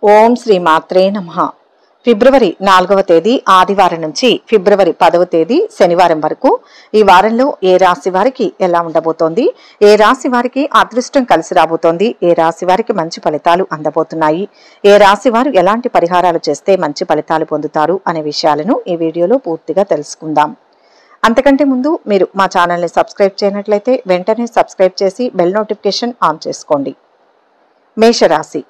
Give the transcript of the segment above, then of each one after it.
ఓం శ్రీ మాత్రే నమః. ఫిబ్రవరి 4వ తేదీ ఆదివారం నుంచి ఫిబ్రవరి 10వ తేదీ శనివారం వరకు ఈ వారంలో ఏ రాశి వారికి ఎలా ఉండబోతోంది, ఏ రాశి వారికి అదృష్టం కలిసి రాబోతోంది, ఏ రాశి వారికి మంచి ఫలితాలు అందబోతున్నాయి, ఏ రాశి వారు ఎలాంటి పరిహారాలు చేస్తే మంచి ఫలితాలు పొందుతారు అనే విషయాలను ఈ వీడియోలో పూర్తిగా తెలుసుకుందాం. అంతకంటే ముందు మీరు మా ఛానల్ని సబ్స్క్రైబ్ చేయనట్లయితే వెంటనే సబ్స్క్రైబ్ చేసి బెల్ నోటిఫికేషన్ ఆన్ చేసుకోండి. మేషరాశి.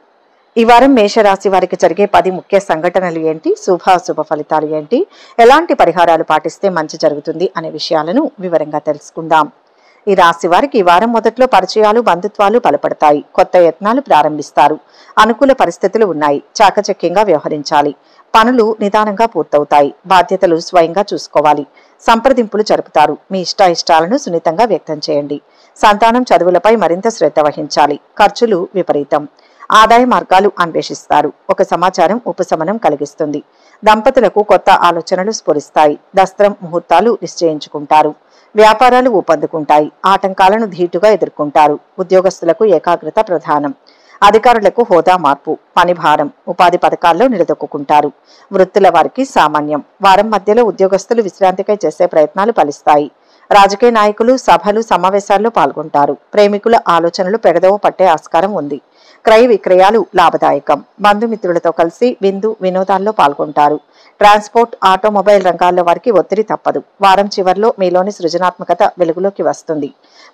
ఈ వారం మేషరాశి వారికి జరిగే 10 ముఖ్య సంఘటనలు ఏంటి, శుభాశుభ ఫలితాలు ఏంటి, ఎలాంటి పరిహారాలు పాటిస్తే మంచి జరుగుతుంది అనే విషయాలను వివరంగా తెలుసుకుందాం. ఈ రాశి వారికి ఈ వారం మొదట్లో పరిచయాలు, బంధుత్వాలు బలపడతాయి. కొత్త యత్నాలు ప్రారంభిస్తారు. అనుకూల పరిస్థితులు ఉన్నాయి. చాకచక్యంగా వ్యవహరించాలి. పనులు నిదానంగా పూర్తవుతాయి. బాధ్యతలు స్వయంగా చూసుకోవాలి. సంప్రదింపులు జరుపుతారు. మీ ఇష్టాలను సున్నితంగా వ్యక్తం చేయండి. సంతానం చదువులపై మరింత శ్రద్ధ వహించాలి. ఖర్చులు విపరీతం. ఆదాయ మార్గాలు అన్వేషిస్తారు. ఒక సమాచారం ఉపశమనం కలిగిస్తుంది. దంపతులకు కొత్త ఆలోచనలు స్ఫురిస్తాయి. దస్త్రం ముహూర్తాలు నిశ్చయించుకుంటారు. వ్యాపారాలు ఊపందుకుంటాయి. ఆటంకాలను ధీటుగా ఎదుర్కొంటారు. ఉద్యోగస్తులకు ఏకాగ్రత ప్రధానం. అధికారులకు హోదా మార్పు. పని భారం. ఉపాధి పథకాల్లో నిలదొక్కుంటారు. వృత్తుల వారికి సామాన్యం. వారం మధ్యలో ఉద్యోగస్తులు విశ్రాంతికై చేసే ప్రయత్నాలు ఫలిస్తాయి. రాజకీయ నాయకులు సభలు సమావేశాల్లో పాల్గొంటారు. ప్రేమికుల ఆలోచనలు పెడదవ పట్టే ఆస్కారం ఉంది. క్రయ విక్రయాలు లాభదాయకం. బంధుమిత్రులతో కలిసి విందు వినోదాల్లో పాల్గొంటారు. ట్రాన్స్పోర్ట్, ఆటోమొబైల్ రంగాల్లో వారికి ఒత్తిడి తప్పదు. వారం చివరిలో మీలోని సృజనాత్మకత వెలుగులోకి వస్తుంది.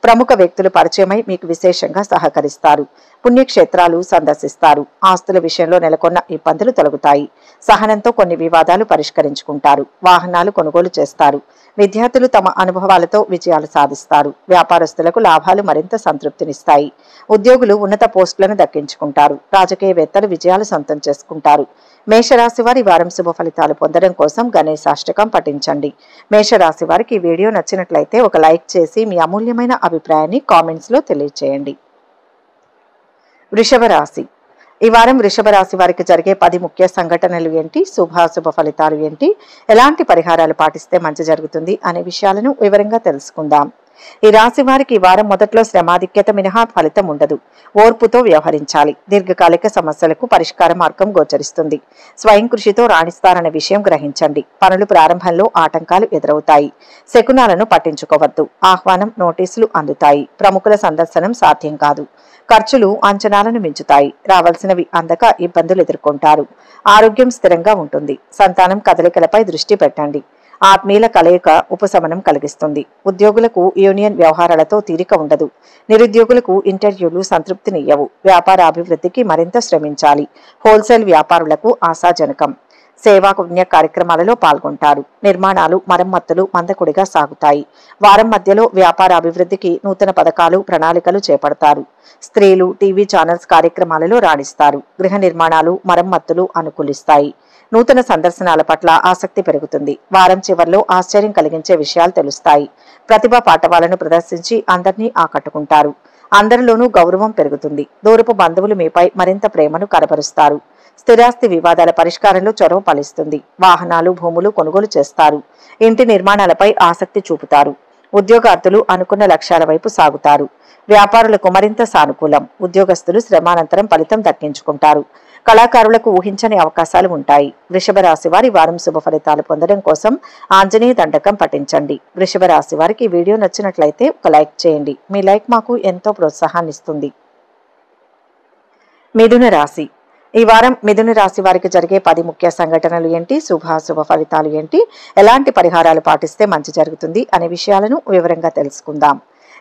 ప్రముఖ వ్యక్తులు పరిచయమై మీకు విశేషంగా సహకరిస్తారు. పుణ్యక్షేత్రాలు సందర్శిస్తారు. ఆస్తుల విషయంలో నెలకొన్న ఇబ్బందులు తొలగుతాయి. సహనంతో కొన్ని వివాదాలు పరిష్కరించుకుంటారు. వాహనాలు కొనుగోలు చేస్తారు. విద్యార్థులు తమ అనుభవాలతో విజయాలు సాధిస్తారు. వ్యాపారస్తులకు లాభాలు మరింత సంతృప్తినిస్తాయి. ఉద్యోగులు ఉన్నత పోస్టులను దక్కించుకుంటారు. రాజకీయవేత్తలు విజయాలు సొంతం చేసుకుంటారు. మేషరాశి వారి వారం శుభ ఫలితాలు పొందడం కోసం గణేశాష్టకం పఠించండి. మేషరాశి వారికి ఈ వీడియో నచ్చినట్లయితే ఒక లైక్ చేసి మీ అమూల్యమైన అభిప్రాయాన్ని కామెంట్స్ లో తెలియజేయండి. వృషభ రాశి. ఈ వారం వృషభ రాశి వారికి జరిగే 10 ముఖ్య సంఘటనలు ఏంటి, శుభాశుభ ఫలితాలు ఏంటి, ఎలాంటి పరిహారాలు పాటిస్తే మంచి జరుగుతుంది అనే విషయాలను వివరంగా తెలుసుకుందాం. ఈ రాశి వారికి ఈ వారం మొదట్లో శ్రమాధిక్యత మినహా ఫలితం ఉండదు. ఓర్పుతో వ్యవహరించాలి. దీర్ఘకాలిక సమస్యలకు పరిష్కార మార్గం గోచరిస్తుంది. స్వయం కృషితో రాణిస్తారనే విషయం గ్రహించండి. పనులు ప్రారంభంలో ఆటంకాలు ఎదురవుతాయి. శకునాలను పట్టించుకోవద్దు. ఆహ్వానం, నోటీసులు అందుతాయి. ప్రముఖుల సందర్శనం సాధ్యం కాదు. ఖర్చులు అంచనాలను మించుతాయి. రావాల్సినవి అందక ఇబ్బందులు ఎదుర్కొంటారు. ఆరోగ్యం స్థిరంగా ఉంటుంది. సంతానం కదలికలపై దృష్టి పెట్టండి. ఆత్మీయుల కలయిక ఉపశమనం కలిగిస్తుంది. ఉద్యోగులకు యూనియన్ వ్యవహారాలతో తీరిక ఉండదు. నిరుద్యోగులకు ఇంటర్వ్యూలు సంతృప్తినియ్యవు. వ్యాపార అభివృద్ధికి మరింత శ్రమించాలి. హోల్సేల్ వ్యాపారులకు ఆశాజనకం. సేవా పుణ్య కార్యక్రమాలలో పాల్గొంటారు. నిర్మాణాలు, మరమ్మతులు మందకొడిగా సాగుతాయి. వారం మధ్యలో వ్యాపార అభివృద్ధికి నూతన పథకాలు, ప్రణాళికలు చేపడతారు. స్త్రీలు టీవీ ఛానల్స్ కార్యక్రమాలలో రాణిస్తారు. గృహ నిర్మాణాలు, మరమ్మతులు అనుకూలిస్తాయి. నూతన సందర్శనాల పట్ల ఆసక్తి పెరుగుతుంది. వారం చివర్లో ఆశ్చర్యం కలిగించే విషయాలు తెలుస్తాయి. ప్రతిభా పాఠవాలను ప్రదర్శించి అందరినీ ఆకట్టుకుంటారు. అందరిలోనూ గౌరవం పెరుగుతుంది. దూరపు బంధువులు మీపై మరింత ప్రేమను కనబరుస్తారు. స్థిరాస్తి వివాదాల పరిష్కారంలో చొరవ ఫలిస్తుంది. వాహనాలు, భూములు కొనుగోలు చేస్తారు. ఇంటి నిర్మాణాలపై ఆసక్తి చూపుతారు. ఉద్యోగార్థులు అనుకున్న లక్ష్యాల వైపు సాగుతారు. వ్యాపారులకు మరింత సానుకూలం. ఉద్యోగస్తులు శ్రమానంతరం ఫలితం దక్కించుకుంటారు. కళాకారులకు ఊహించని అవకాశాలు ఉంటాయి. వృషభ రాశి వారి వారం శుభ ఫలితాలు పొందడం కోసం ఆంజనేయ దండకం పఠించండి. వృషభ రాశి వారికి ఈ వీడియో నచ్చినట్లయితే ఒక లైక్ చేయండి. మీ లైక్ మాకు ఎంతో ప్రోత్సాహాన్ని ఇస్తుంది. మిథున రాశి. ఈ వారం మిథున రాశి వారికి జరిగే 10 ముఖ్య సంఘటనలు ఏంటి, శుభాశుభ ఫలితాలు ఏంటి, ఎలాంటి పరిహారాలు పాటిస్తే మంచి జరుగుతుంది అనే విషయాలను వివరంగా తెలుసుకుందాం.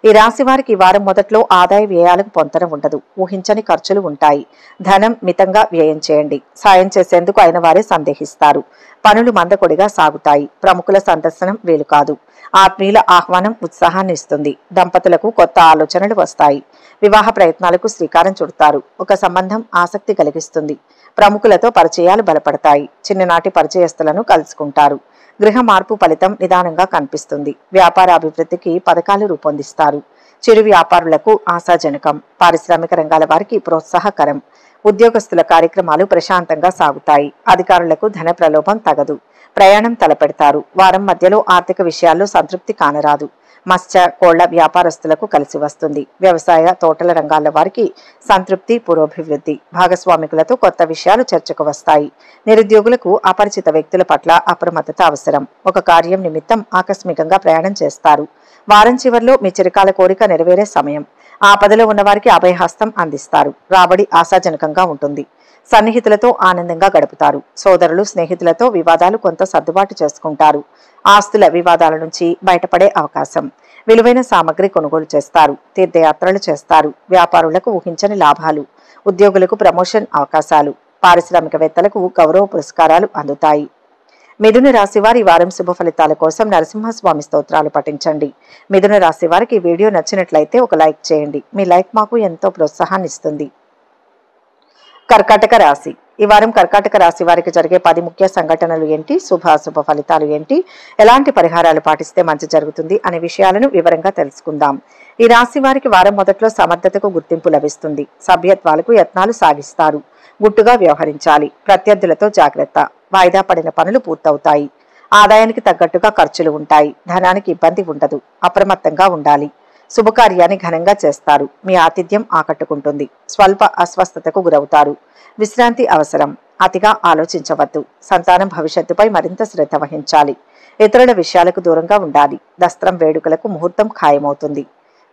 ఈ రాశి వారికి ఈ వారం మొదట్లో ఆదాయ వ్యయాలకు పొంతన ఉండదు. ఊహించని ఖర్చులు ఉంటాయి. ధనం మితంగా వ్యయం చేయండి. సాయం చేసేందుకు అయిన వారే సందేహిస్తారు. పనులు మందకొడిగా సాగుతాయి. ప్రముఖుల సందర్శనం వీలు కాదు. ఆత్మీయుల ఆహ్వానం ఉత్సాహాన్ని ఇస్తుంది. దంపతులకు కొత్త ఆలోచనలు వస్తాయి. వివాహ ప్రయత్నాలకు శ్రీకారం చుడతారు. ఒక సంబంధం ఆసక్తి కలిగిస్తుంది. ప్రముఖులతో పరిచయాలు బలపడతాయి. చిన్ననాటి పరిచయస్తులను కలుసుకుంటారు. గృహ మార్పు ఫలితం నిదానంగా కనిపిస్తుంది. వ్యాపార అభివృద్ధికి పథకాలు రూపొందిస్తారు. చిరు వ్యాపారులకు ఆశాజనకం. పారిశ్రామిక రంగాల వారికి ప్రోత్సాహకరం. ఉద్యోగస్తుల కార్యక్రమాలు ప్రశాంతంగా సాగుతాయి. అధికారులకు ధన ప్రలోభం తగదు. ప్రయాణం తలపెడతారు. వారం మధ్యలో ఆర్థిక విషయాల్లో సంతృప్తి కానరాదు. మత్స్య కోళ్ల వ్యాపారస్తులకు కలిసి వస్తుంది. వ్యవసాయ తోటల రంగాల వారికి సంతృప్తి, పురోభివృద్ధి. భాగస్వామికులతో కొత్త విషయాలు చర్చకు వస్తాయి. నిరుద్యోగులకు అపరిచిత వ్యక్తుల పట్ల అప్రమత్తత అవసరం. ఒక కార్యం నిమిత్తం ఆకస్మికంగా ప్రయాణం చేస్తారు. వారం చివర్లో మీ చిరకాల కోరిక నెరవేరే సమయం. ఆపదలో ఉన్నవారికి అభయహస్తం అందిస్తారు. రాబడి ఆశాజనకంగా ఉంటుంది. సన్నిహితులతో ఆనందంగా గడుపుతారు. సోదరులు, స్నేహితులతో వివాదాలు కొంత సర్దుబాటు చేసుకుంటారు. ఆస్తుల వివాదాల నుంచి బయటపడే అవకాశం. విలువైన సామగ్రి కొనుగోలు చేస్తారు. తీర్థయాత్రలు చేస్తారు. వ్యాపారులకు ఊహించని లాభాలు. ఉద్యోగులకు ప్రమోషన్ అవకాశాలు. పారిశ్రామికవేత్తలకు గౌరవ పురస్కారాలు అందుతాయి. మిథున రాశి వారి వారం శుభ ఫలితాల కోసం నరసింహస్వామి స్తోత్రాలు పఠించండి. మిథున రాశి వారికి ఈ వీడియో నచ్చినట్లయితే ఒక లైక్ చేయండి. మీ లైక్ మాకు ఎంతో ప్రోత్సాహాన్ని ఇస్తుంది. కర్కాటక రాశి. ఈ వారం కర్కాటక రాశి వారికి జరిగే 10 ముఖ్య సంఘటనలు ఏంటి, శుభాశుభ ఫలితాలు ఏంటి, ఎలాంటి పరిహారాలు పాటిస్తే మంచి జరుగుతుంది అనే విషయాలను వివరంగా తెలుసుకుందాం. ఈ రాశి వారికి వారం మొదట్లో సమర్థతకు గుర్తింపు లభిస్తుంది. సభ్యత్వాలకు యత్నాలు సాగిస్తారు. గుట్టుగా వ్యవహరించాలి. ప్రత్యర్థులతో జాగ్రత్త. వాయిదా పడిన పనులు పూర్తవుతాయి. ఆదాయానికి తగ్గట్టుగా ఖర్చులు ఉంటాయి. ధనానికి ఇబ్బంది ఉండదు. అప్రమత్తంగా ఉండాలి. శుభకార్యాన్ని ఘనంగా చేస్తారు. మీ ఆతిథ్యం ఆకట్టుకుంటుంది. స్వల్ప అస్వస్థతకు గురవుతారు. విశ్రాంతి అవసరం. అతిగా ఆలోచించవద్దు. సంతానం భవిష్యత్తుపై మరింత శ్రద్ధ వహించాలి. ఇతరుల విషయాలకు దూరంగా ఉండాలి. దస్త్రం వేడుకలకు ముహూర్తం ఖాయమవుతుంది.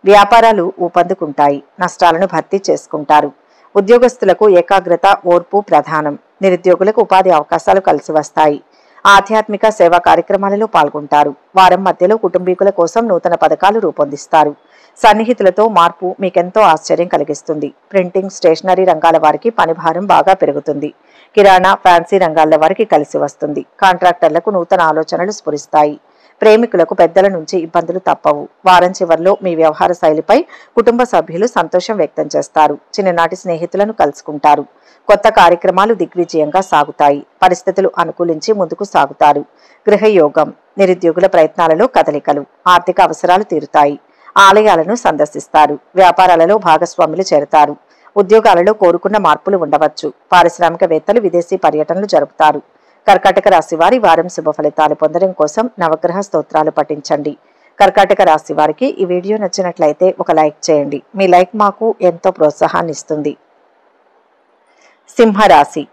వ్యాపారాలు ఊపందుకుంటాయి. నష్టాలను భర్తీ చేసుకుంటారు. ఉద్యోగస్తులకు ఏకాగ్రత, ఓర్పు ప్రధానం. నిరుద్యోగులకు ఉపాధి అవకాశాలు కలిసి వస్తాయి. ఆధ్యాత్మిక సేవా కార్యక్రమాలలో పాల్గొంటారు. వారం మధ్యలో కుటుంబీకుల కోసం నూతన పథకాలు రూపొందిస్తారు. సన్నిహితులతో మార్పు మీకెంతో ఆశ్చర్యం కలిగిస్తుంది. ప్రింటింగ్, స్టేషనరీ రంగాల వారికి పనిభారం బాగా పెరుగుతుంది. కిరాణా, ఫ్యాన్సీ రంగాల వారికి కలిసి వస్తుంది. కాంట్రాక్టర్లకు నూతన ఆలోచనలు స్ఫురిస్తాయి. ప్రేమికులకు పెద్దల నుంచి ఇబ్బందులు తప్పవు. వారం చివర్లో మీ వ్యవహార శైలిపై కుటుంబ సభ్యులు సంతోషం వ్యక్తం చేస్తారు. చిన్ననాటి స్నేహితులను కలుసుకుంటారు. కొత్త కార్యక్రమాలు దిగ్విజయంగా సాగుతాయి. పరిస్థితులు అనుకూలించి ముందుకు సాగుతారు. గృహయోగం. నిరుద్యోగుల ప్రయత్నాలలో కదలికలు. ఆర్థిక అవసరాలు తీరుతాయి. ఆలయాలను సందర్శిస్తారు. వ్యాపారాలలో భాగస్వాములు చేరతారు. ఉద్యోగాలలో కోరుకున్న మార్పులు ఉండవచ్చు. పారిశ్రామికవేత్తలు విదేశీ పర్యటనలు జరుపుతారు. కర్కాటక రాశి వారి వారం శుభ ఫలితాలు పొందడం కోసం నవగ్రహ స్తోత్రాలు పఠించండి. కర్కాటక రాశి వారికి ఈ వీడియో నచ్చినట్లయితే ఒక లైక్ చేయండి. మీ లైక్ మాకు ఎంతో ప్రోత్సాహాన్ని ఇస్తుంది. సింహరాశి.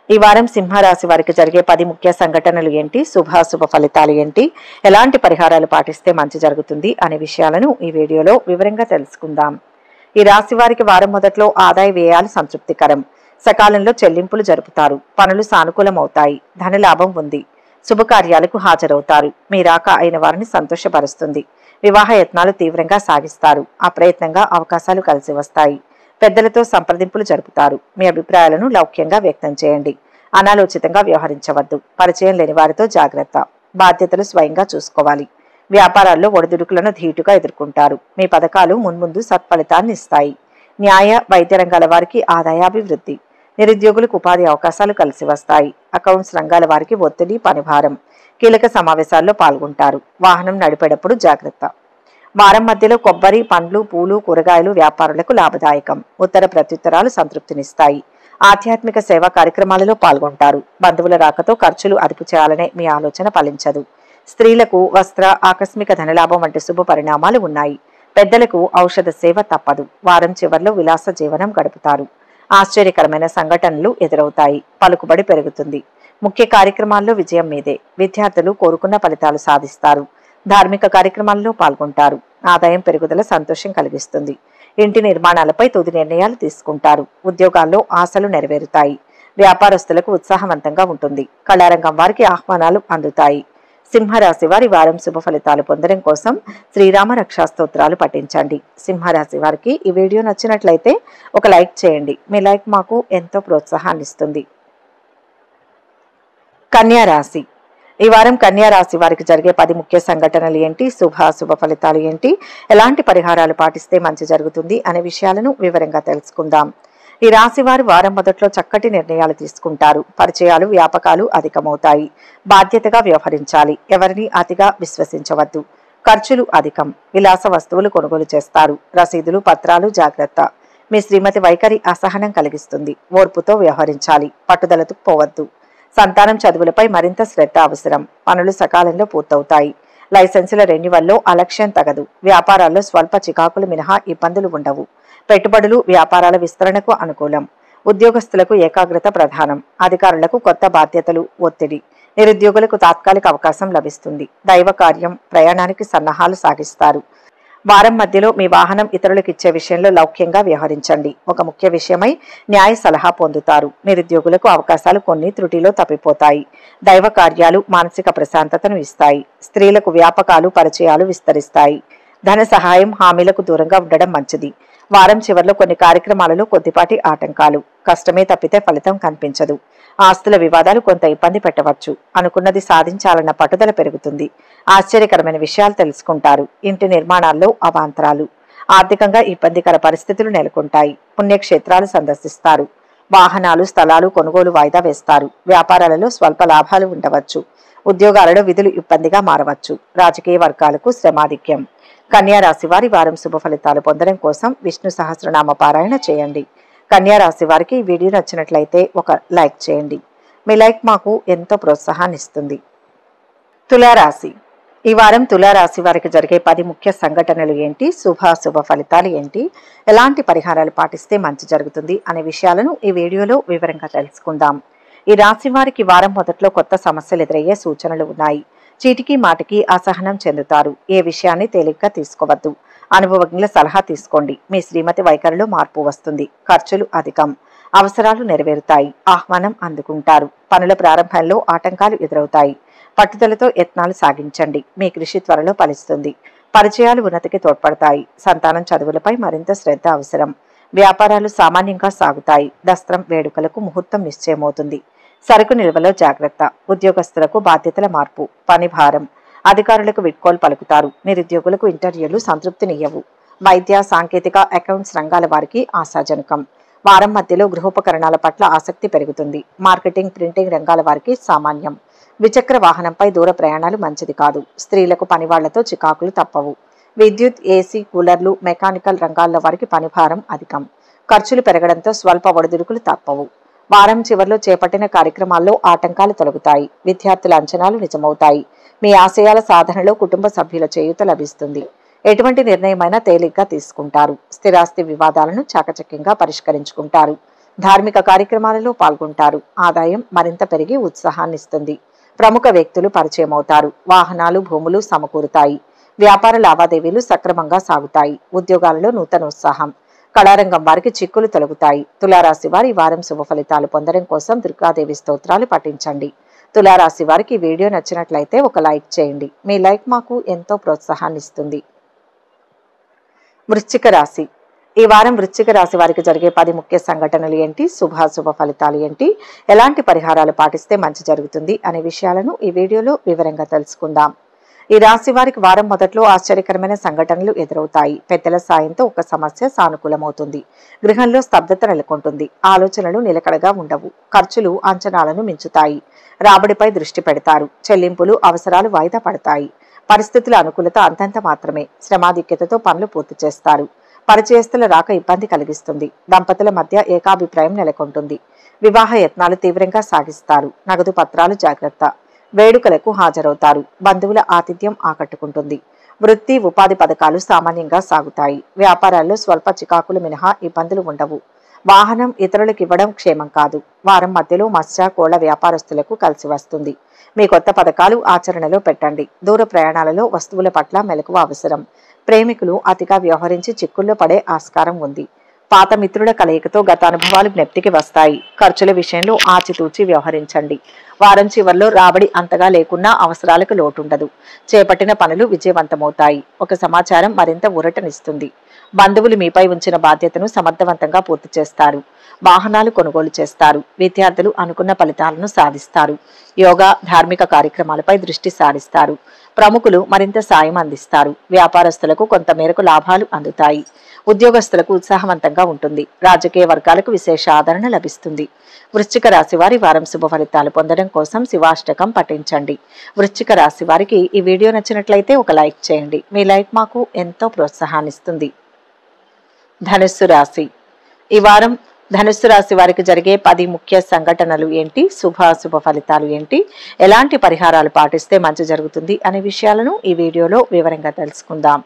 ఈ వారం సింహరాశి వారికి జరిగే 10 ముఖ్య సంఘటనలు ఏంటి, శుభాశుభ ఫలితాలు ఏంటి, ఎలాంటి పరిహారాలు పాటిస్తే మంచి జరుగుతుంది అనే విషయాలను ఈ వీడియోలో వివరంగా తెలుసుకుందాం. ఈ రాశి వారికి వారం మొదట్లో ఆదాయ వ్యయాలు సంతృప్తికరం. సకాలంలో చెల్లింపులు జరుపుతారు. పనులు సానుకూలమవుతాయి. ధనలాభం ఉంది. శుభకార్యాలకు హాజరవుతారు. మీ రాక అయిన వారిని సంతోషపరుస్తుంది. వివాహ యత్నాలు తీవ్రంగా సాగిస్తారు. అప్రయత్నంగా అవకాశాలు కలిసి వస్తాయి. పెద్దలతో సంప్రదింపులు జరుపుతారు. మీ అభిప్రాయాలను లౌక్యంగా వ్యక్తం చేయండి. అనాలోచితంగా వ్యవహరించవద్దు. పరిచయం లేని వారితో జాగ్రత్త. బాధ్యతలు స్వయంగా చూసుకోవాలి. వ్యాపారాల్లో ఒడిదుడుకులను ధీటుగా ఎదుర్కొంటారు. మీ పథకాలు మున్ముందు సత్ఫలితాన్ని ఇస్తాయి. న్యాయ, వైద్య రంగాల వారికి ఆదాయాభివృద్ధి. నిరుద్యోగులకు ఉపాధి అవకాశాలు కలిసి వస్తాయి. అకౌంట్స్ రంగాల వారికి ఒత్తిడి, పనిభారం. కీలక సమావేశాల్లో పాల్గొంటారు. వాహనం నడిపేటప్పుడు జాగ్రత్త. వారం మధ్యలో కొబ్బరి, పండ్లు, పూలు, కూరగాయలు వ్యాపారులకు లాభదాయకం. ఉత్తర ప్రత్యుత్తరాలు సంతృప్తినిస్తాయి. ఆధ్యాత్మిక సేవా కార్యక్రమాలలో పాల్గొంటారు. బంధువుల రాకతో ఖర్చులు అదుపు చేయాలనే మీ ఆలోచన ఫలించదు. స్త్రీలకు వస్త్ర, ఆకస్మిక ధనలాభం వంటి శుభ పరిణామాలు ఉన్నాయి. పెద్దలకు ఔషధ సేవ తప్పదు. వారం చివర్లో విలాస జీవనం గడుపుతారు. ఆశ్చర్యకరమైన సంఘటనలు ఎదురవుతాయి. పలుకుబడి పెరుగుతుంది. ముఖ్య కార్యక్రమాల్లో విజయం మీదే. విద్యార్థులు కోరుకున్న ఫలితాలు సాధిస్తారు. ధార్మిక కార్యక్రమాల్లో పాల్గొంటారు. ఆదాయం పెరుగుదల సంతోషం కలిగిస్తుంది. ఇంటి నిర్మాణాలపై తుది నిర్ణయాలు తీసుకుంటారు. ఉద్యోగాల్లో ఆశలు నెరవేరుతాయి. వ్యాపారస్తులకు ఉత్సాహవంతంగా ఉంటుంది. కళారంగం వారికి ఆహ్వానాలు అందుతాయి. సింహరాశి వారి వారం శుభ ఫలితాలు పొందడం కోసం శ్రీరామ రక్షా స్తోత్రాలు పఠించండి. సింహరాశి వారికి ఈ వీడియో నచ్చినట్లయితే ఒక లైక్ చేయండి. మీ లైక్ మాకు ఎంతో ప్రోత్సాహాన్ని ఇస్తుంది. కన్యా రాశి. ఈ వారం కన్యా రాశి వారికి జరిగే 10 ముఖ్య సంఘటనలు ఏంటి, శుభాశుభ ఫలితాలు ఏంటి, ఎలాంటి పరిహారాలు పాటిస్తే మంచి జరుగుతుంది అనే విషయాలను వివరంగా తెలుసుకుందాం. ఈ రాశి వారు వారం మొదట్లో చక్కటి నిర్ణయాలు తీసుకుంటారు. పరిచయాలు, వ్యాపకాలు అధికమవుతాయి. బాధ్యతగా వ్యవహరించాలి. ఎవరిని అతిగా విశ్వసించవద్దు. ఖర్చులు అధికం. విలాస వస్తువులు కొనుగోలు చేస్తారు. రసీదులు, పత్రాలు జాగ్రత్త. మీ శ్రీమతి వైఖరి అసహనం కలిగిస్తుంది. ఓర్పుతో వ్యవహరించాలి. పట్టుదలతో పోవద్దు. సంతానం చదువులపై మరింత శ్రద్ధ అవసరం. పనులు సకాలంలో పూర్తవుతాయి. లైసెన్సుల రెన్యువల్లో అలక్ష్యం తగదు. వ్యాపారాల్లో స్వల్ప చికాకులు మినహా ఇబ్బందులు ఉండవు. పెట్టుబడులు, వ్యాపారాల విస్తరణకు అనుకూలం. ఉద్యోగస్తులకు ఏకాగ్రత ప్రధానం. అధికారులకు కొత్త బాధ్యతలు, ఒత్తిడి. నిరుద్యోగులకు తాత్కాలిక అవకాశం లభిస్తుంది. దైవ కార్యం, ప్రయాణానికి సన్నాహాలు సాగిస్తారు. వారం మధ్యలో మీ వాహనం ఇతరులకు ఇచ్చే విషయంలో లౌక్యంగా వ్యవహరించండి. ఒక ముఖ్య విషయమై న్యాయ సలహా పొందుతారు. నిరుద్యోగులకు అవకాశాలు కొన్ని త్రుటిలో తప్పిపోతాయి. దైవ కార్యాలు మానసిక ప్రశాంతతను ఇస్తాయి. స్త్రీలకు వ్యాపకాలు, పరిచయాలు విస్తరిస్తాయి. ధన సహాయం, హామీలకు దూరంగా ఉండడం మంచిది. వారం చివరిలో కొన్ని కార్యక్రమాలలో కొద్దిపాటి ఆటంకాలు. కష్టమే తప్పితే ఫలితం కనిపించదు. ఆస్తుల వివాదాలు కొంత ఇబ్బంది పెట్టవచ్చు. అనుకున్నది సాధించాలన్న పట్టుదల పెరుగుతుంది. ఆశ్చర్యకరమైన విషయాలు తెలుసుకుంటారు. ఇంటి నిర్మాణాల్లో అవాంతరాలు. ఆర్థికంగా ఇబ్బందికర పరిస్థితులు నెలకొంటాయి. పుణ్యక్షేత్రాలు సందర్శిస్తారు. వాహనాలు, స్థలాలు కొనుగోలు వాయిదా వేస్తారు. వ్యాపారాలలో స్వల్ప లాభాలు ఉండవచ్చు. ఉద్యోగాలలో విధులు ఇబ్బందిగా మారవచ్చు. రాజకీయ వర్గాలకు శ్రమాధిక్యం. కన్యా రాశి వారి వారం శుభ ఫలితాలు పొందడం కోసం విష్ణు సహస్రనామ పారాయణ చేయండి. కన్యా రాశి వారికి ఈ వీడియో నచ్చినట్లయితే ఒక లైక్ చేయండి. మీ లైక్ మాకు ఎంతో ప్రోత్సాహాన్ని ఇస్తుంది. తులారాశి. ఈ వారం తులారాశి వారికి జరిగే 10 ముఖ్య సంఘటనలు ఏంటి, శుభాశుభ ఫలితాలు ఏంటి, ఎలాంటి పరిహారాలు పాటిస్తే మంచి జరుగుతుంది అనే విషయాలను ఈ వీడియోలో వివరంగా తెలుసుకుందాం. ఈ రాశి వారికి వారం మొదట్లో కొత్త సమస్యలు ఎదురయ్యే సూచనలు ఉన్నాయి. చీటికి మాటికి అసహనం చెందుతారు. ఏ విషయాన్ని తేలిగ్గా తీసుకోవద్దు. అనుభవజ్ఞుల సలహా తీసుకోండి. మీ శ్రీమతి వైఖరిలో మార్పు వస్తుంది. ఖర్చులు అధికం. అవసరాలు నెరవేరుతాయి. ఆహ్వానం అందుకుంటారు. పనుల ప్రారంభంలో ఆటంకాలు ఎదురవుతాయి. పట్టుదలతో యత్నాలు సాగించండి. మీ కృషి త్వరలో ఫలిస్తుంది. పరిచయాలు ఉన్నతికి తోడ్పడతాయి. సంతానం చదువులపై మరింత శ్రద్ధ అవసరం. వ్యాపారాలు సామాన్యంగా సాగుతాయి. దస్త్రం వేడుకలకు ముహూర్తం నిశ్చయమవుతుంది. సరుకు నిల్వలో జాగ్రత్త. ఉద్యోగస్తులకు బాధ్యతల మార్పు. పని భారం. అధికారులకు వీడ్కోలు పలుకుతారు. నిరుద్యోగులకు ఇంటర్వ్యూలు సంతృప్తినియ్యవు. వైద్య, సాంకేతిక, అకౌంట్స్ రంగాల వారికి ఆశాజనకం. వారం మధ్యలో గృహోపకరణాల పట్ల ఆసక్తి పెరుగుతుంది. మార్కెటింగ్, ప్రింటింగ్ రంగాల వారికి సామాన్యం. ద్విచక్ర వాహనంపై దూర ప్రయాణాలు మంచిది కాదు. స్త్రీలకు పనివాళ్లతో చికాకులు తప్పవు. విద్యుత్, ఏసీ, కూలర్లు, మెకానికల్ రంగాల్లో వారికి పనిభారం అధికం. ఖర్చులు పెరగడంతో స్వల్ప ఒడిదుడుకులు తప్పవు. వారం చివరిలో చేపట్టిన కార్యక్రమాల్లో ఆటంకాలు తొలగుతాయి. విద్యార్థుల అంచనాలు నిజమవుతాయి. మీ ఆశయాల సాధనలో కుటుంబ సభ్యుల చేయూత లభిస్తుంది. ఎటువంటి నిర్ణయమైనా తేలిగ్గా తీసుకుంటారు. స్థిరాస్తి వివాదాలను చాకచక్యంగా పరిష్కరించుకుంటారు. ధార్మిక కార్యక్రమాలలో పాల్గొంటారు. ఆదాయం మరింత పెరిగి ఉత్సాహాన్నిస్తుంది. ప్రముఖ వ్యక్తులు పరిచయం అవుతారు. వాహనాలు, భూములు సమకూరుతాయి. వ్యాపార లావాదేవీలు సక్రమంగా సాగుతాయి. ఉద్యోగాలలో నూతన ఉత్సాహం. కళారంగం వారికి చిక్కులు తొలగుతాయి. తులారాశి వారి వారం శుభ ఫలితాలు పొందడం కోసం దుర్గాదేవి స్తోత్రాలు పఠించండి. తులారాశి వారికి వీడియో నచ్చినట్లయితే ఒక లైక్ చేయండి. మీ లైక్ మాకు ఎంతో ప్రోత్సాహాన్ని ఇస్తుంది. వృశ్చిక రాశి. ఈ వారం వృశ్చిక రాశి వారికి జరిగే 10 ముఖ్య సంఘటనలు ఏంటి, శుభాశుభ ఫలితాలు ఏంటి, ఎలాంటి పరిహారాలు పాటిస్తే మంచి జరుగుతుంది అనే విషయాలను ఈ వీడియోలో వివరంగా తెలుసుకుందాం. ఈ రాశి వారికి వారం మొదట్లో ఆశ్చర్యకరమైన సంఘటనలు ఎదురవుతాయి. పెద్దల సాయంతో ఒక సమస్య సానుకూలమవుతుంది. గృహంలో స్తబ్దత నెలకొంటుంది. ఆలోచనలు నిలకడగా ఉండవు. ఖర్చులు అంచనాలను మించుతాయి. రాబడిపై దృష్టి పెడతారు. చెల్లింపులు, అవసరాలు వాయిదా పడతాయి. పరిస్థితుల అనుకూలత అంతంత మాత్రమే. శ్రమాధిక్యతతో పనులు పూర్తి చేస్తారు. పరిచయస్తుల రాక ఇబ్బంది కలిగిస్తుంది. దంపతుల మధ్య ఏకాభిప్రాయం నెలకొంటుంది. వివాహ యత్నాలు తీవ్రంగా సాగిస్తారు. నగదు పత్రాలు జాగ్రత్త. వేడుకలకు హాజరవుతారు. బంధువుల ఆతిథ్యం ఆకట్టుకుంటుంది. వృత్తి, ఉపాధి పథకాలు సామాన్యంగా సాగుతాయి. వ్యాపారాల్లో స్వల్ప చికాకులు మినహా ఇబ్బందులు ఉండవు. వాహనం ఇతరులకు ఇవ్వడం క్షేమం కాదు. వారం మధ్యలో మత్స్య, కోళ్ల వ్యాపారస్తులకు కలిసి వస్తుంది. మీ కొత్త పథకాలు ఆచరణలో పెట్టండి. దూర ప్రయాణాలలో వస్తువుల పట్ల మెలకువ అవసరం. ప్రేమికులు అతిగా వ్యవహరించి చిక్కుల్లో పడే ఆస్కారం ఉంది. పాత మిత్రుల కలయికతో గత అనుభవాలు జ్ఞప్తికి వస్తాయి. ఖర్చుల విషయంలో ఆచితూచి వ్యవహరించండి. వారం చివరిలో రాబడి అంతగా లేకున్నా అవసరాలకు లోటుండదు. చేపట్టిన పనులు విజయవంతమవుతాయి. ఒక సమాచారం మరింత ఊరటనిస్తుంది. బంధువులు మీపై ఉంచిన బాధ్యతను సమర్థవంతంగా పూర్తి చేస్తారు. వాహనాలు కొనుగోలు చేస్తారు. విద్యార్థులు అనుకున్న ఫలితాలను సాధిస్తారు. యోగా, ధార్మిక కార్యక్రమాలపై దృష్టి సారిస్తారు. ప్రముఖులు మరింత సాయం అందిస్తారు. వ్యాపారస్తులకు కొంత మేరకు లాభాలు అందుతాయి. ఉద్యోగస్తులకు ఉత్సాహవంతంగా ఉంటుంది. రాజకీయ వర్గాలకు విశేష ఆదరణ లభిస్తుంది. వృశ్చిక రాశి వారి వారం శుభ ఫలితాలు పొందడం కోసం శివాష్టకం పఠించండి. వృశ్చిక రాశి వారికి ఈ వీడియో నచ్చినట్లయితే ఒక లైక్ చేయండి. మీ లైక్ మాకు ఎంతో ప్రోత్సాహాన్నిస్తుంది. ధనుస్సు రాశి. ఈ వారం ధనుస్సు రాశి వారికి జరిగే 10 ముఖ్య సంఘటనలు ఏంటి, శుభాశుభ ఫలితాలు ఏంటి, ఎలాంటి పరిహారాలు పాటిస్తే మంచి జరుగుతుంది అనే విషయాలను ఈ వీడియోలో వివరంగా తెలుసుకుందాం.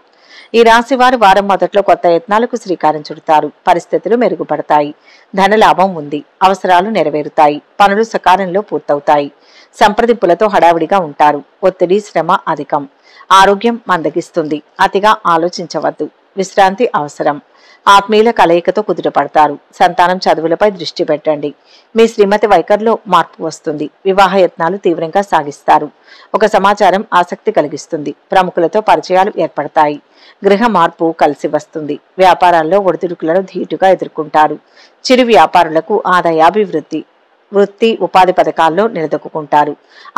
ఈ రాశి వారు వారం మొదట్లో కొత్త యత్నాలకు శ్రీకారం చుడతారు. పరిస్థితులు మెరుగుపడతాయి. ధన లాభం ఉంది. అవసరాలు నెరవేరుతాయి. పనులు సకాలంలో పూర్తవుతాయి. సంప్రదింపులతో హడావిడిగా ఉంటారు. ఒత్తిడి, శ్రమ అధికం. ఆరోగ్యం మందగిస్తుంది. అతిగా ఆలోచించవద్దు. విశ్రాంతి అవసరం. ఆత్మీయుల కలయికతో కుదుటపడతారు. సంతానం చదువులపై దృష్టి పెట్టండి. మీ శ్రీమతి వైఖరిలో మార్పు వస్తుంది. వివాహ యత్నాలు తీవ్రంగా సాగిస్తారు. ఒక సమాచారం ఆసక్తి కలిగిస్తుంది. ప్రముఖులతో పరిచయాలు ఏర్పడతాయి. గృహ మార్పు కలిసి వస్తుంది. వ్యాపారాల్లో ఒడిదుడుకులను ధీటుగా ఎదుర్కొంటారు. చిరు వ్యాపారులకు ఆదాయాభివృద్ధి. వృత్తి ఉపాధి పథకాల్లో నిలదొక్కుంటారు.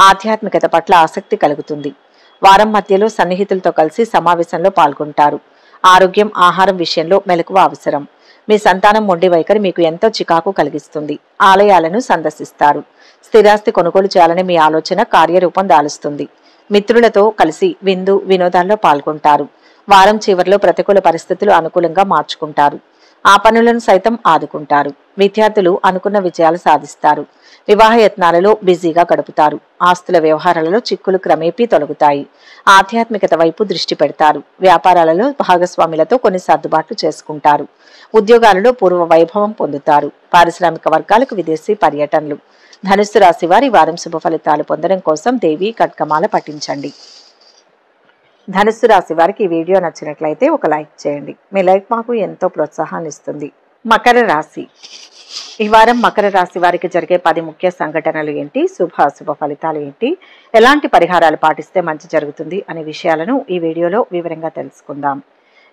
ఆధ్యాత్మికత పట్ల ఆసక్తి కలుగుతుంది. వారం మధ్యలో సన్నిహితులతో కలిసి సమావేశంలో పాల్గొంటారు. ఆరోగ్యం, ఆహారం విషయంలో మెలకువ అవసరం. మీ సంతానం మొండి వైఖరి మీకు ఎంతో చికాకు కలిగిస్తుంది. ఆలయాలను సందర్శిస్తారు. స్థిరాస్తి కొనుగోలు చేయాలని మీ ఆలోచన కార్యరూపం దాలుస్తుంది. మిత్రులతో కలిసి విందు వినోదాల్లో పాల్గొంటారు. వారం చివరిలో ప్రతికూల పరిస్థితులు అనుకూలంగా మార్చుకుంటారు. ఆ పనులను సైతం ఆదుకుంటారు. విద్యార్థులు అనుకున్న విజయాలు సాధిస్తారు. వివాహ యత్నాలలో బిజీగా గడుపుతారు. ఆస్తుల వ్యవహారాలలో చిక్కులు క్రమేపీ తొలగుతాయి. ఆధ్యాత్మికత వైపు దృష్టి పెడతారు. వ్యాపారాలలో భాగస్వాములతో కొన్ని సర్దుబాట్లు చేసుకుంటారు. ఉద్యోగాలలో పూర్వ వైభవం పొందుతారు. పారిశ్రామిక వర్గాలకు విదేశీ పర్యటనలు. ధనుస్సు రాశి వారి వారం శుభ ఫలితాలు పొందడం కోసం దేవి కట్కమాల పఠించండి. ధనుస్సు రాశి వారికి ఈ వీడియో నచ్చినట్లయితే ఒక లైక్ చేయండి. మీ లైక్ మాకు ఎంతో ప్రోత్సాహాన్ని ఇస్తుంది. మకర రాశి. ఈ వారం మకర రాశి వారికి జరిగే 10 ముఖ్య సంఘటనలు ఏంటి, శుభాశుభ ఫలితాలు ఏంటి, ఎలాంటి పరిహారాలు పాటిస్తే మంచి జరుగుతుంది అనే విషయాలను ఈ వీడియోలో వివరంగా తెలుసుకుందాం.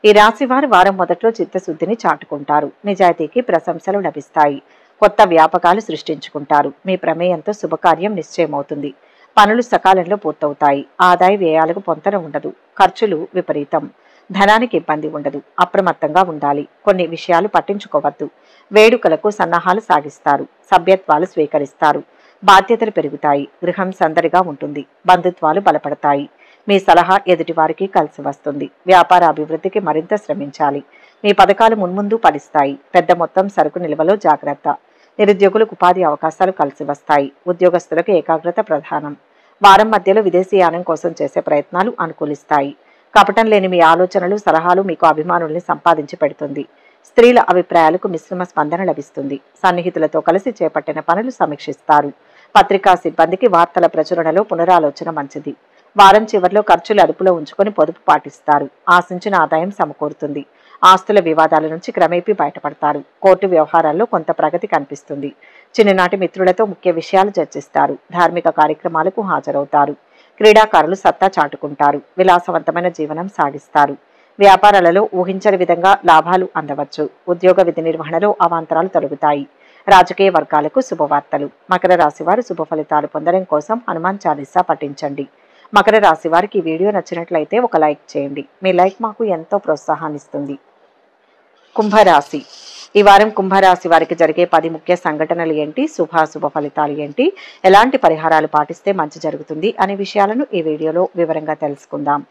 ఈ రాశి వారు వారం మొదట్లో చిత్తశుద్ధిని చాటుకుంటారు. నిజాయితీకి ప్రశంసలు లభిస్తాయి. కొత్త వ్యాపకాలు సృష్టించుకుంటారు. మీ ప్రమేయంతో శుభకార్యం నిశ్చయమవుతుంది. పనులు సకాలంలో పూర్తవుతాయి. ఆదాయ వ్యయాలకు పొంతన ఉండదు. ఖర్చులు విపరీతం. ధనానికి ఇబ్బంది ఉండదు. అప్రమత్తంగా ఉండాలి. కొన్ని విషయాలు పట్టించుకోవద్దు. వేడుకలకు సన్నాహాలు సాగిస్తారు. సభ్యత్వాలు స్వీకరిస్తారు. బాధ్యతలు పెరుగుతాయి. గృహం సందడిగా ఉంటుంది. బంధుత్వాలు బలపడతాయి. మీ సలహా ఎదుటి వారికి కలిసి వస్తుంది. వ్యాపార అభివృద్ధికి మరింత శ్రమించాలి. మీ పథకాలు మున్ముందు ఫలిస్తాయి. పెద్ద మొత్తం సరుకు నిల్వలో జాగ్రత్త. నిరుద్యోగులకు ఉపాధి అవకాశాలు కలిసి వస్తాయి. ఉద్యోగస్తులకు ఏకాగ్రత ప్రధానం. వారం మధ్యలో విదేశీయానం కోసం చేసే ప్రయత్నాలు అనుకూలిస్తాయి. కపటం లేని మీ ఆలోచనలు, సలహాలు మీకు అభిమానుల్ని సంపాదించి పెడుతుంది. స్త్రీల అభిప్రాయాలకు మిశ్రమ స్పందన లభిస్తుంది. సన్నిహితులతో కలిసి చేపట్టిన పనులు సమీక్షిస్తారు. పత్రికా సిబ్బందికి వార్తల ప్రచురణలో పునరాలోచన మంచిది. వారం చివరిలో ఖర్చులు అదుపులో ఉంచుకొని పొదుపు పాటిస్తారు. ఆశించిన ఆదాయం సమకూరుతుంది. ఆస్తుల వివాదాల నుంచి క్రమేపీ బయటపడతారు. కోర్టు వ్యవహారాల్లో కొంత ప్రగతి కనిపిస్తుంది. చిన్ననాటి మిత్రులతో ముఖ్య విషయాలు చర్చిస్తారు. ధార్మిక కార్యక్రమాలకు హాజరవుతారు. క్రీడాకారులు సత్తా చాటుకుంటారు. విలాసవంతమైన జీవనం సాగిస్తారు. వ్యాపారాలలో ఊహించని విధంగా లాభాలు అందవచ్చు. ఉద్యోగ విధి నిర్వహణలో అవాంతరాలు తొలగుతాయి. రాజకీయ వర్గాలకు శుభవార్తలు. మకర రాశి వారు శుభ ఫలితాలు పొందడం కోసం హనుమాన్ చాలీసా పఠించండి. మకర రాశి వారికి ఈ వీడియో నచ్చినట్లయితే ఒక లైక్ చేయండి. మీ లైక్ మాకు ఎంతో ప్రోత్సాహాన్ని ఇస్తుంది. కుంభరాశి. ఈ వారం కుంభరాశి వారికి జరిగే 10 ముఖ్య సంఘటనలు ఏంటి, శుభాశుభ ఫలితాలు ఏంటి, ఎలాంటి పరిహారాలు పాటిస్తే మంచి జరుగుతుంది అనే విషయాలను ఈ వీడియోలో వివరంగా తెలుసుకుందాం.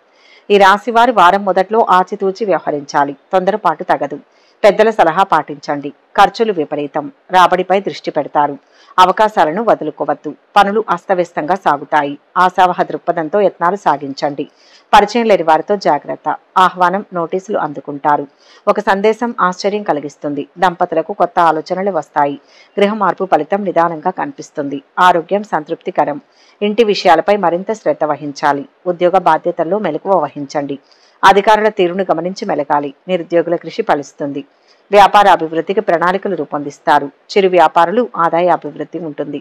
ఈ రాశి వారు వారం మొదట్లో ఆచితూచి వ్యవహరించాలి. తొందరపాటు తగదు. పెద్దల సలహా పాటించండి. ఖర్చులు విపరీతం. రాబడిపై దృష్టి పెడతారు. అవకాశాలను వదులుకోవద్దు. పనులు అస్తవ్యస్తంగా సాగుతాయి. ఆశావహ దృక్పథంతో యత్నాలు సాగించండి. పరిచయం లేని వారితో జాగ్రత్త. ఆహ్వానం, నోటీసులు అందుకుంటారు. ఒక సందేశం ఆశ్చర్యం కలిగిస్తుంది. దంపతులకు కొత్త ఆలోచనలు వస్తాయి. గృహ మార్పు ఫలితం నిదానంగా కనిపిస్తుంది. ఆరోగ్యం సంతృప్తికరం. ఇంటి విషయాలపై మరింత శ్రద్ధ వహించాలి. ఉద్యోగ బాధ్యతల్లో మెలకువ వహించండి. అధికారుల తీరును గమనించి మెలగాలి. నిరుద్యోగుల కృషి ఫలిస్తుంది. వ్యాపార అభివృద్ధికి ప్రణాళికలు రూపొందిస్తారు. చిరు వ్యాపారులు ఆదాయ అభివృద్ధి ఉంటుంది.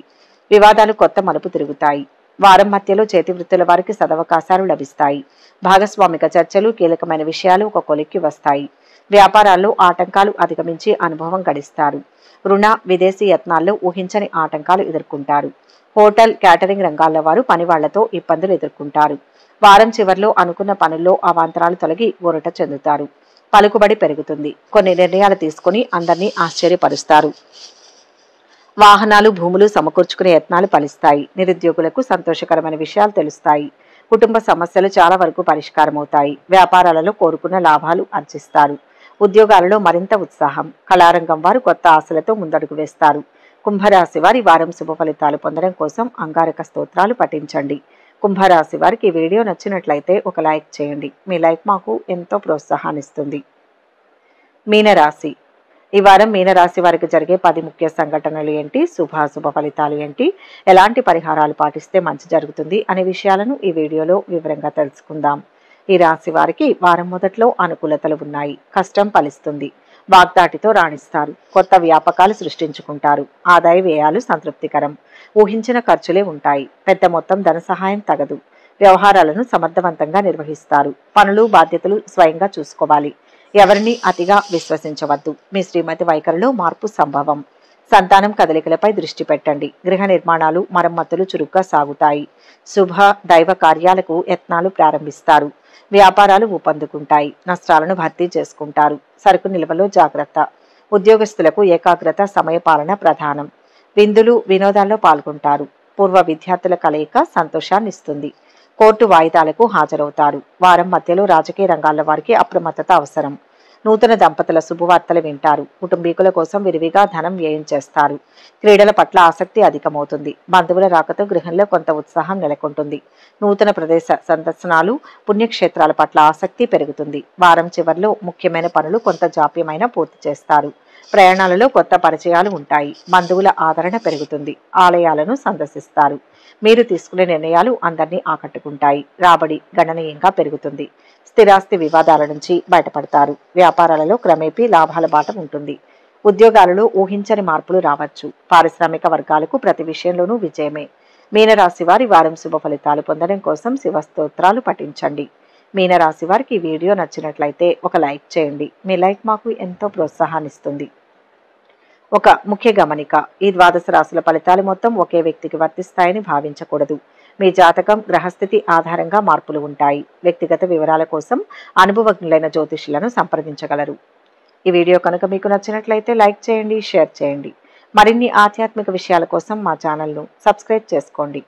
వివాదాలు కొత్త మలుపు తిరుగుతాయి. వారం మధ్యలో చేతి వృత్తుల వారికి సదవకాశాలు లభిస్తాయి. భాగస్వామిక చర్చలు, కీలకమైన విషయాలు ఒక కొలిక్కి వస్తాయి. వ్యాపారాల్లో ఆటంకాలు అధిగమించి అనుభవం గడిస్తారు. రుణ, విదేశీ యత్నాల్లో ఊహించని ఆటంకాలు ఎదుర్కొంటారు. హోటల్, క్యాటరింగ్ రంగాల వారు పనివాళ్లతో ఇబ్బందులు ఎదుర్కొంటారు. వారం చివరిలో అనుకున్న పనుల్లో అవాంతరాలు తొలగి ఊరట చెందుతారు. పలుకుబడి పెరుగుతుంది. కొన్ని నిర్ణయాలు తీసుకుని అందరినీ ఆశ్చర్యపరుస్తారు. వాహనాలు, భూములు సమకూర్చుకునే యత్నాలు ఫలిస్తాయి. నిరుద్యోగులకు సంతోషకరమైన విషయాలు తెలుస్తాయి. కుటుంబ సమస్యలు చాలా వరకు పరిష్కారమవుతాయి. వ్యాపారాలలో కోరుకున్న లాభాలు ఆర్జిస్తారు. ఉద్యోగాలలో మరింత ఉత్సాహం. కళారంగం వారు కొత్త ఆశలతో ముందడుగు వేస్తారు. కుంభరాశి వారి వారం శుభ ఫలితాలు పొందడం కోసం అంగారక స్తోత్రాలు పఠించండి. కుంభరాశి వారికి ఈ వీడియో నచ్చినట్లయితే ఒక లైక్ చేయండి. మీ లైక్ మాకు ఎంతో ప్రోత్సాహాన్నిస్తుంది. మీనరాశి. ఈ వారం మీనరాశి వారికి జరిగే 10 ముఖ్య సంఘటనలు ఏంటి, శుభాశుభ ఫలితాలు ఏంటి, ఎలాంటి పరిహారాలు పాటిస్తే మంచి జరుగుతుంది అనే విషయాలను ఈ వీడియోలో వివరంగా తెలుసుకుందాం. ఈ రాశి వారికి వారం మొదట్లో అనుకూలతలు ఉన్నాయి. కష్టం ఫలిస్తుంది. వాగ్దాటితో రాణిస్తారు. కొత్త వ్యాపకాలు సృష్టించుకుంటారు. ఆదాయ వ్యయాలు సంతృప్తికరం. ఊహించిన ఖర్చులే ఉంటాయి. పెద్ద మొత్తం ధన సహాయం తగదు. వ్యవహారాలను సమర్థవంతంగా నిర్వహిస్తారు. పనులు బాధ్యతలు స్వయంగా చూసుకోవాలి. ఎవరిని అతిగా విశ్వసించవద్దు. మీ శ్రీమతి వైఖరిలో మార్పు సంభవం. సంతానం కదలికలపై దృష్టి పెట్టండి. గృహ నిర్మాణాలు మరమ్మతులు చురుగ్గా సాగుతాయి. శుభ దైవ కార్యాలకు యత్నాలు ప్రారంభిస్తారు. వ్యాపారాలు ఊపందుకుంటాయి. నష్టాలను భర్తీ చేసుకుంటారు. సరుకు నిల్వలో జాగ్రత్త. ఉద్యోగస్తులకు ఏకాగ్రత, సమయపాలన ప్రధానం. విందులు వినోదాల్లో పాల్గొంటారు. పూర్వ విద్యార్థుల కలయిక సంతోషాన్నిస్తుంది. కోర్టు వాయిదాలకు హాజరవుతారు. వారం మధ్యలో రాజకీయ రంగాల వారికి అప్రమత్తత అవసరం. నూతన దంపతుల శుభవార్తలు వింటారు. కుటుంబీకుల కోసం విరివిగా ధనం వ్యయం చేస్తారు. క్రీడల పట్ల ఆసక్తి అధికమవుతుంది. బంధువుల రాకతో గృహంలో కొంత ఉత్సాహం నెలకొంటుంది. నూతన ప్రదేశ సందర్శనాలు, పుణ్యక్షేత్రాల పట్ల ఆసక్తి పెరుగుతుంది. వారం చివరిలో ముఖ్యమైన పనులు కొంత జాప్యమైన పూర్తి చేస్తారు. ప్రయాణాలలో కొత్త పరిచయాలు ఉంటాయి. బంధువుల ఆదరణ పెరుగుతుంది. ఆలయాలను సందర్శిస్తారు. మీరు తీసుకునే నిర్ణయాలు అందరినీ ఆకట్టుకుంటాయి. రాబడి గణనీయంగా పెరుగుతుంది. స్థిరాస్తి వివాదాల నుంచి బయటపడతారు. వ్యాపారాలలో క్రమేపీ లాభాల బాట ఉంటుంది. ఉద్యోగాలలో ఊహించని మార్పులు రావచ్చు. పారిశ్రామిక వర్గాలకు ప్రతి విషయంలోనూ విజయమే. మీనరాశి వారి వారం శుభ ఫలితాలు పొందడం కోసం శివస్తోత్రాలు పఠించండి. మీనరాశి వారికి ఈ వీడియో నచ్చినట్లయితే ఒక లైక్ చేయండి. మీ లైక్ మాకు ఎంతో ప్రోత్సాహాన్నిస్తుంది. ఒక ముఖ్య గమనిక. ఈ 12 రాశుల ఫలితాలు మొత్తం ఒకే వ్యక్తికి వర్తిస్తాయని భావించకూడదు. మీ జాతకం, గ్రహస్థితి ఆధారంగా మార్పులు ఉంటాయి. వ్యక్తిగత వివరాల కోసం అనుభవజ్ఞులైన జ్యోతిష్యులను సంప్రదించగలరు. ఈ వీడియో కనుక మీకు నచ్చినట్లయితే లైక్ చేయండి, షేర్ చేయండి. మరిన్ని ఆధ్యాత్మిక విషయాల కోసం మా ఛానల్ను సబ్స్క్రైబ్ చేసుకోండి.